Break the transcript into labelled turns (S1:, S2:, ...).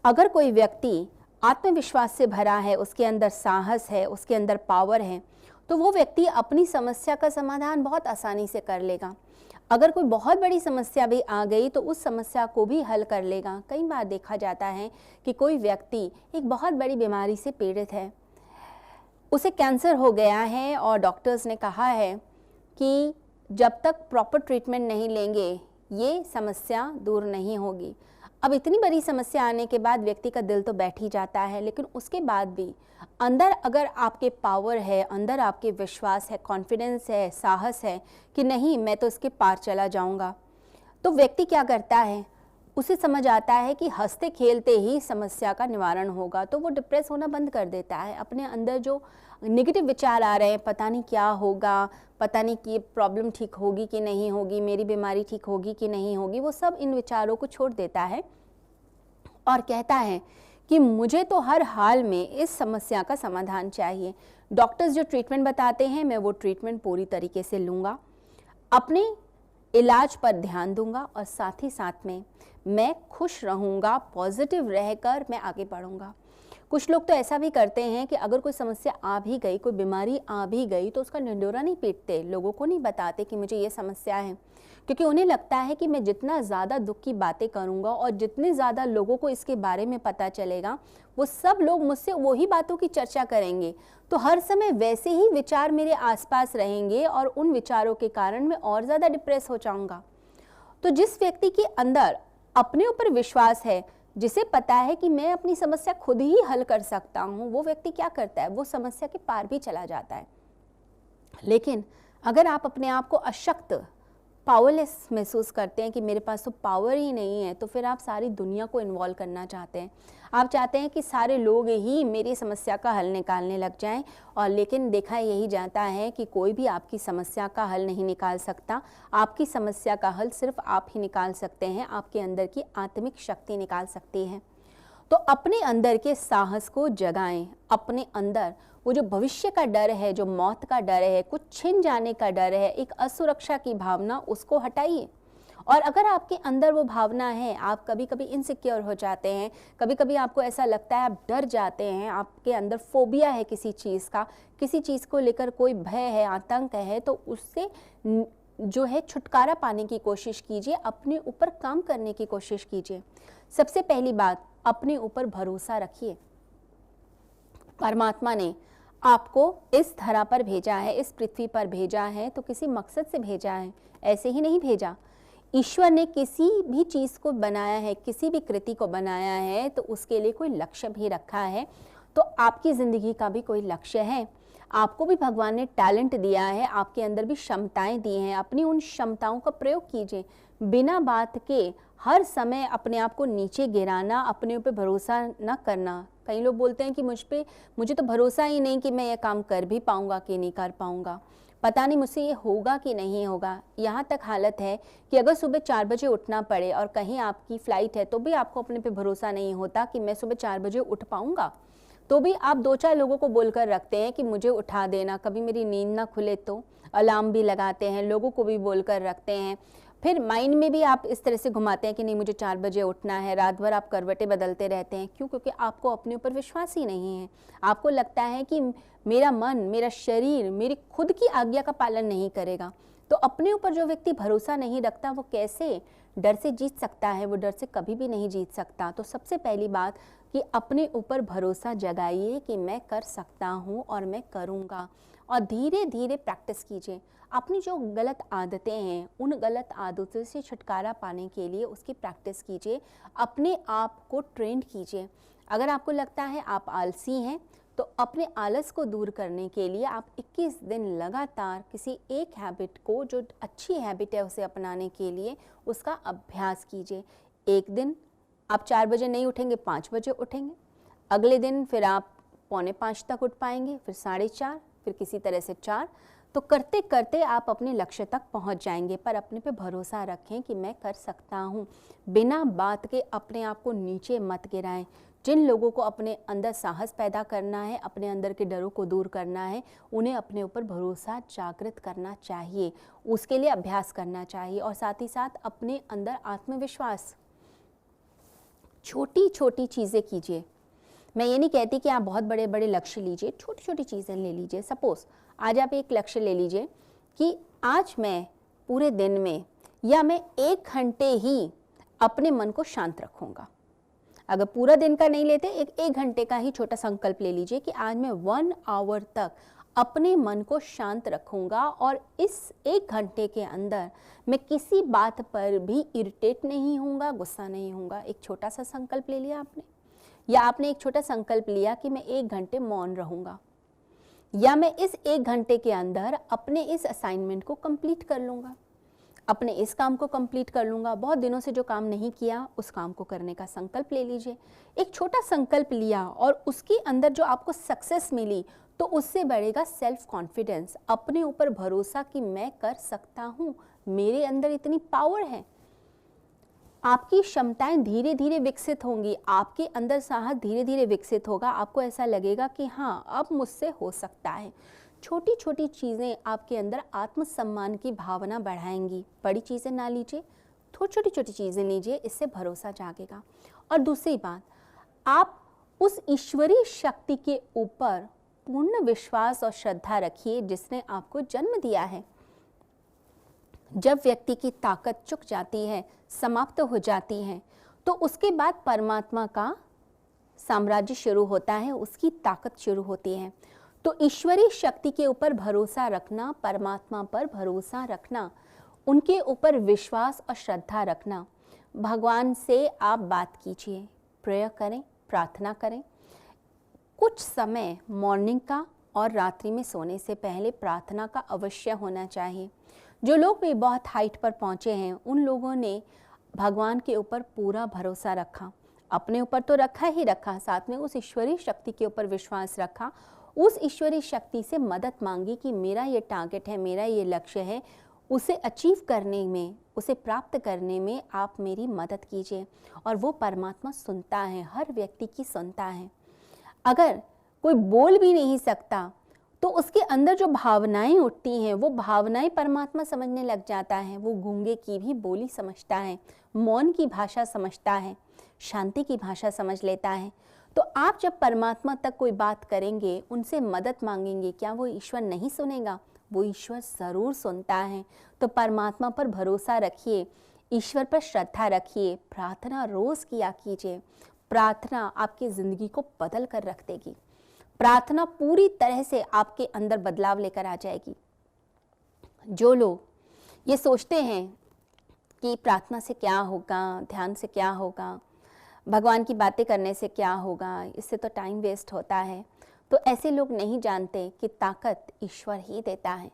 S1: अगर कोई व्यक्ति आत्मविश्वास से भरा है, उसके अंदर साहस है, उसके अंदर पावर है, तो वो व्यक्ति अपनी समस्या का समाधान बहुत आसानी से कर लेगा। अगर कोई बहुत बड़ी समस्या भी आ गई तो उस समस्या को भी हल कर लेगा। कई बार देखा जाता है कि कोई व्यक्ति एक बहुत बड़ी बीमारी से पीड़ित है, उसे कैंसर हो गया है और डॉक्टर्स ने कहा है कि जब तक प्रॉपर ट्रीटमेंट नहीं लेंगे ये समस्या दूर नहीं होगी। अब इतनी बड़ी समस्या आने के बाद व्यक्ति का दिल तो बैठ ही जाता है, लेकिन उसके बाद भी अंदर अगर आपके पावर है, अंदर आपके विश्वास है, कॉन्फिडेंस है, साहस है कि नहीं मैं तो इसके पार चला जाऊंगा, तो व्यक्ति क्या करता है, उसे समझ आता है कि हंसते खेलते ही समस्या का निवारण होगा, तो वो डिप्रेस होना बंद कर देता है। अपने अंदर जो नेगेटिव विचार आ रहे हैं, पता नहीं क्या होगा, पता नहीं कि प्रॉब्लम ठीक होगी कि नहीं होगी, मेरी बीमारी ठीक होगी कि नहीं होगी, वो सब इन विचारों को छोड़ देता है और कहता है कि मुझे तो हर हाल में इस समस्या का समाधान चाहिए। डॉक्टर्स जो ट्रीटमेंट बताते हैं मैं वो ट्रीटमेंट पूरी तरीके से लूँगा, अपने इलाज पर ध्यान दूंगा और साथ ही साथ में मैं खुश रहूँगा, पॉजिटिव रहकर मैं आगे बढ़ूँगा। कुछ लोग तो ऐसा भी करते हैं कि अगर कोई समस्या आ भी गई, कोई बीमारी आ भी गई, तो उसका ढिंढोरा नहीं पीटते, लोगों को नहीं बताते कि मुझे ये समस्या है, क्योंकि उन्हें लगता है कि मैं जितना ज़्यादा दुख की बातें करूँगा और जितने ज़्यादा लोगों को इसके बारे में पता चलेगा, वो सब लोग मुझसे वही बातों की चर्चा करेंगे, तो हर समय वैसे ही विचार मेरे आसपास रहेंगे और उन विचारों के कारण मैं और ज़्यादा डिप्रेस हो जाऊँगा। तो जिस व्यक्ति के अंदर अपने ऊपर विश्वास है, जिसे पता है कि मैं अपनी समस्या खुद ही हल कर सकता हूँ, वो व्यक्ति क्या करता है, वो समस्या के पार भी चला जाता है। लेकिन अगर आप अपने आप को अशक्त, पावरलेस महसूस करते हैं कि मेरे पास तो पावर ही नहीं है, तो फिर आप सारी दुनिया को इन्वॉल्व करना चाहते हैं। आप चाहते हैं कि सारे लोग ही मेरी समस्या का हल निकालने लग जाएं, और लेकिन देखा यही जाता है कि कोई भी आपकी समस्या का हल नहीं निकाल सकता। आपकी समस्या का हल सिर्फ आप ही निकाल सकते हैं, आपके अंदर की आत्मिक शक्ति निकाल सकती है। तो अपने अंदर के साहस को जगाएं, अपने अंदर वो जो भविष्य का डर है, जो मौत का डर है, कुछ छिन जाने का डर है, एक असुरक्षा की भावना, उसको हटाइए। और अगर आपके अंदर वो भावना है, आप कभी कभी इनसिक्योर हो जाते हैं, कभी कभी आपको ऐसा लगता है आप डर जाते हैं, आपके अंदर फोबिया है किसी चीज़ का, किसी चीज़ को लेकर कोई भय है, आतंक है, तो उससे जो है छुटकारा पाने की कोशिश कीजिए, अपने ऊपर काम करने की कोशिश कीजिए। सबसे पहली बात, अपने ऊपर भरोसा रखिए। परमात्मा ने आपको इस धरा पर भेजा है, इस पृथ्वी पर भेजा है, तो किसी मकसद से भेजा है, ऐसे ही नहीं भेजा। ईश्वर ने किसी भी चीज़ को बनाया है, किसी भी कृति को बनाया है, तो उसके लिए कोई लक्ष्य भी रखा है। तो आपकी ज़िंदगी का भी कोई लक्ष्य है। आपको भी भगवान ने टैलेंट दिया है, आपके अंदर भी क्षमताएं दी हैं, अपनी उन क्षमताओं का प्रयोग कीजिए। बिना बात के हर समय अपने आप को नीचे गिराना, अपने ऊपर भरोसा न करना। कई लोग बोलते हैं कि मुझे तो भरोसा ही नहीं कि मैं ये काम कर भी पाऊंगा कि नहीं कर पाऊंगा, पता नहीं मुझसे ये होगा कि नहीं होगा। यहाँ तक हालत है कि अगर सुबह 4 बजे उठना पड़े और कहीं आपकी फ़्लाइट है, तो भी आपको अपने पे भरोसा नहीं होता कि मैं सुबह 4 बजे उठ पाऊंगा। तो भी आप 2-4 लोगों को बोलकर रखते हैं कि मुझे उठा देना, कभी मेरी नींद ना खुले तो। अलार्म भी लगाते हैं, लोगों को भी बोलकर रखते हैं। फिर माइंड में भी आप इस तरह से घुमाते हैं कि नहीं मुझे 4 बजे उठना है, रात भर आप करवटें बदलते रहते हैं। क्यों? क्योंकि आपको अपने ऊपर विश्वास ही नहीं है। आपको लगता है कि मेरा मन, मेरा शरीर मेरी खुद की आज्ञा का पालन नहीं करेगा। तो अपने ऊपर जो व्यक्ति भरोसा नहीं रखता, वो कैसे डर से जीत सकता है? वो डर से कभी भी नहीं जीत सकता। तो सबसे पहली बात कि अपने ऊपर भरोसा जगाइए कि मैं कर सकता हूँ और मैं करूँगा, और धीरे धीरे प्रैक्टिस कीजिए। अपनी जो गलत आदतें हैं, उन गलत आदतों से छुटकारा पाने के लिए उसकी प्रैक्टिस कीजिए, अपने आप को ट्रेंड कीजिए। अगर आपको लगता है आप आलसी हैं, तो अपने आलस को दूर करने के लिए आप 21 दिन लगातार किसी एक हैबिट को, जो अच्छी हैबिट है, उसे अपनाने के लिए उसका अभ्यास कीजिए। एक दिन आप 4 बजे नहीं उठेंगे, 5 बजे उठेंगे। अगले दिन फिर आप 4:45 तक उठ पाएंगे, फिर 4:30, फिर किसी तरह से 4। तो करते करते आप अपने लक्ष्य तक पहुंच जाएंगे। पर अपने पे भरोसा रखें कि मैं कर सकता हूं। बिना बात के अपने आप को नीचे मत गिराएं। जिन लोगों को अपने अंदर साहस पैदा करना है, अपने अंदर के डरों को दूर करना है, उन्हें अपने ऊपर भरोसा जागृत करना चाहिए, उसके लिए अभ्यास करना चाहिए, और साथ ही साथ अपने अंदर आत्मविश्वास छोटी छोटी चीज़ें कीजिए। मैं ये नहीं कहती कि आप बहुत बड़े बड़े लक्ष्य लीजिए, छोटी छोटी चीज़ें ले लीजिए। सपोज़ आज आप एक लक्ष्य ले लीजिए कि आज मैं पूरे दिन में या मैं 1 घंटे ही अपने मन को शांत रखूँगा। अगर पूरा दिन का नहीं लेते, एक घंटे का ही छोटा संकल्प ले लीजिए कि आज मैं 1 आवर तक अपने मन को शांत रखूँगा और इस 1 घंटे के अंदर मैं किसी बात पर भी इरिटेट नहीं होऊंगा, गुस्सा नहीं होऊंगा। एक छोटा सा संकल्प ले लिया आपने, या आपने एक छोटा संकल्प लिया कि मैं 1 घंटे मौन रहूँगा, या मैं इस 1 घंटे के अंदर अपने इस असाइनमेंट को कंप्लीट कर लूँगा, अपने इस काम को कंप्लीट कर लूँगा। बहुत दिनों से जो काम नहीं किया उस काम को करने का संकल्प ले लीजिए। एक छोटा संकल्प लिया और उसके अंदर जो आपको सक्सेस मिली तो उससे बढ़ेगा सेल्फ कॉन्फिडेंस, अपने ऊपर भरोसा कि मैं कर सकता हूँ, मेरे अंदर इतनी पावर है। आपकी क्षमताएं धीरे धीरे विकसित होंगी, आपके अंदर साहस धीरे धीरे विकसित होगा। आपको ऐसा लगेगा कि हाँ, अब मुझसे हो सकता है। छोटी छोटी चीज़ें आपके अंदर आत्मसम्मान की भावना बढ़ाएंगी। बड़ी चीज़ें ना लीजिए, थोड़ी छोटी छोटी चीज़ें लीजिए, इससे भरोसा जागेगा। और दूसरी बात, आप उस ईश्वरीय शक्ति के ऊपर पूर्ण विश्वास और श्रद्धा रखिए जिसने आपको जन्म दिया है। जब व्यक्ति की ताकत चुक जाती है, समाप्त हो जाती है, तो उसके बाद परमात्मा का साम्राज्य शुरू होता है, उसकी ताकत शुरू होती है। तो ईश्वरीय शक्ति के ऊपर भरोसा रखना, परमात्मा पर भरोसा रखना, उनके ऊपर विश्वास और श्रद्धा रखना। भगवान से आप बात कीजिए, प्रेयर करें, प्रार्थना करें। कुछ समय मॉर्निंग का और रात्रि में सोने से पहले प्रार्थना का अवश्य होना चाहिए। जो लोग भी बहुत हाइट पर पहुँचे हैं, उन लोगों ने भगवान के ऊपर पूरा भरोसा रखा, अपने ऊपर तो रखा ही रखा, साथ में उस ईश्वरीय शक्ति के ऊपर विश्वास रखा, उस ईश्वरीय शक्ति से मदद मांगी कि मेरा ये टारगेट है, मेरा ये लक्ष्य है, उसे अचीव करने में, उसे प्राप्त करने में आप मेरी मदद कीजिए। और वो परमात्मा सुनता है, हर व्यक्ति की सुनता है। अगर कोई बोल भी नहीं सकता तो उसके अंदर जो भावनाएं उठती हैं, वो भावनाएं परमात्मा समझने लग जाता है। वो गूंगे की भी बोली समझता है, मौन की भाषा समझता है, शांति की भाषा समझ लेता है। तो आप जब परमात्मा तक कोई बात करेंगे, उनसे मदद मांगेंगे, क्या वो ईश्वर नहीं सुनेगा? वो ईश्वर ज़रूर सुनता है। तो परमात्मा पर भरोसा रखिए, ईश्वर पर श्रद्धा रखिए, प्रार्थना रोज़ किया कीजिए। प्रार्थना आपकी ज़िंदगी को बदल कर रख देगी। प्रार्थना पूरी तरह से आपके अंदर बदलाव लेकर आ जाएगी। जो लोग ये सोचते हैं कि प्रार्थना से क्या होगा, ध्यान से क्या होगा, भगवान की बातें करने से क्या होगा, इससे तो टाइम वेस्ट होता है, तो ऐसे लोग नहीं जानते कि ताकत ईश्वर ही देता है।